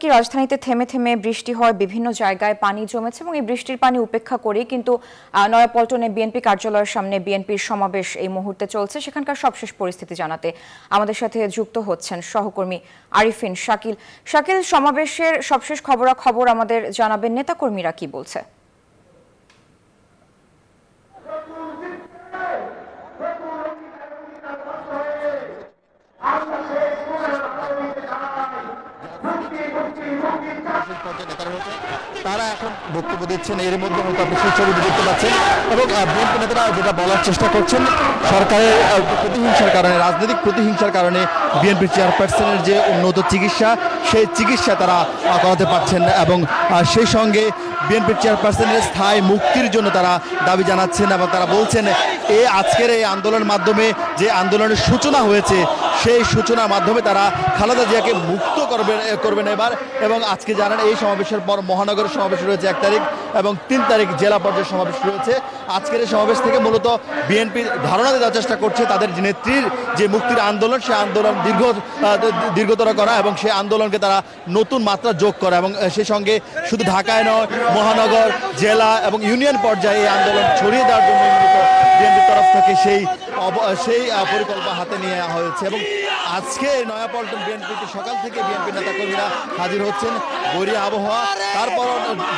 কি রাজধানীতে থেমে থেমে বৃষ্টি হয়, বিভিন্ন জায়গায় পানি জমেছে এবং এই বৃষ্টির পানি উপেক্ষা করে কিন্তু নয়াপল্টনে বিএনপি কার্যালয়ের সামনে বিএনপির সমাবেশ এই মুহূর্তে চলছে। সেখানকার সবশেষ পরিস্থিতি জানাতে আমাদের সাথে যুক্ত হচ্ছেন সহকর্মী আরিফিন শাকিল। শাকিল, সমাবেশের সবশেষ খবরাখবর আমাদের জানাবেন, নেতাকর্মীরা কি বলছে? তারা এখন বক্তব্য দিচ্ছেন, এর মধ্যে হয়তো আপনি সেই ছবি দেখতে পাচ্ছেন এবং বিএনপি নেতারা যেটা বলার চেষ্টা করছেন, সরকারের প্রতিহিংসার কারণে, রাজনৈতিক প্রতিহিংসার কারণে বিএনপি চেয়ারপারসনের যে উন্নত চিকিৎসা, সেই চিকিৎসা তারা করাতে পারছেন না এবং সেই সঙ্গে বিএনপির চেয়ারপারসনের স্থায়ী মুক্তির জন্য তারা দাবি জানাচ্ছেন এবং তারা বলছেন আজকের এই আন্দোলনের মাধ্যমে যে আন্দোলনের সূচনা হয়েছে, সেই সূচনার মাধ্যমে তারা খালেদা জিয়াকে মুক্ত করবেন এবার। এবং আজকে জানেন এই সমাবেশের পর মহানগরের সমাবেশ রয়েছে 1 তারিখ এবং 3 তারিখ জেলা পর্যায়ের সমাবেশ রয়েছে। আজকের এই সমাবেশ থেকে মূলত বিএনপি ধারণা দেওয়ার চেষ্টা করছে তাদের নেত্রীর যে মুক্তির আন্দোলন, সেই আন্দোলন দীর্ঘতর করা এবং সেই আন্দোলনকে তারা নতুন মাত্রা যোগ করা এবং সেই সঙ্গে শুধু ঢাকায় নয়, মহানগর, জেলা এবং ইউনিয়ন পর্যায়ে এই আন্দোলন ছড়িয়ে দেওয়ার জন্য মূলত বিএনপির তরফ থেকে সেই পরিকল্পনা হাতে নিয়ে হয়েছে। এবং আজকে নয়াপল্টন বিএনপিতে সকাল থেকে বিএনপি নেতাকর্মীরা হাজির হচ্ছেন। বৈরী আবহাওয়া, তারপর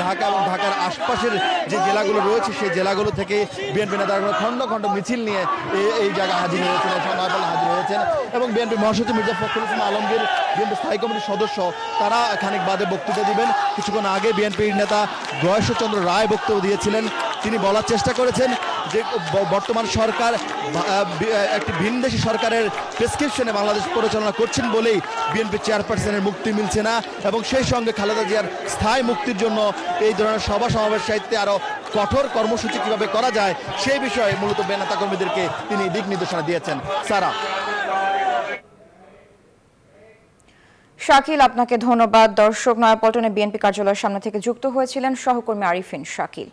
ঢাকা এবং ঢাকার আশপাশের যে জেলাগুলো রয়েছে সেই জেলাগুলো থেকে বিএনপি নেতাকর্মীরা খণ্ড খণ্ড মিছিল নিয়ে এই জায়গায় হাজির হয়েছেন, নয়াপল্টনে হাজির হয়েছেন। এবং বিএনপি মহাসচিব মির্জা ফখরুল ইসলাম আলমগীর, বিএনপি স্থায়ী কমিটির সদস্য, তারা খানিক বাদে বক্তব্য দিবেন। কিছুক্ষণ আগে বিএনপির নেতা গয়েশ্বরচন্দ্র রায় বক্তব্য দিয়েছিলেন। তিনি বলার চেষ্টা করেছেন যে বর্তমান সরকার একটি ভিনদেশী সরকারের প্রেসক্রিপশনে বাংলাদেশ পরিচালনা করছেন বলেই বিএনপি চেয়ারপারসনের মুক্তি মিলছে না এবং সেই সঙ্গে খালেদা জিয়ার স্থায়ী মুক্তির জন্য এই ধরনের সভা সমাবেশ সাহিত্যে আরও কঠোর কর্মসূচি কিভাবে করা যায় সেই বিষয়ে মূলত নেতা কর্মীদেরকে তিনি দিক নির্দেশনা দিয়েছেন। সারা। শাকিল, আপনাকে ধন্যবাদ। দর্শক, নয়াপল্টনে বিএনপি কার্যালয়ের সামনে থেকে যুক্ত হয়েছিলেন সহকর্মী আরিফিন শাকিল।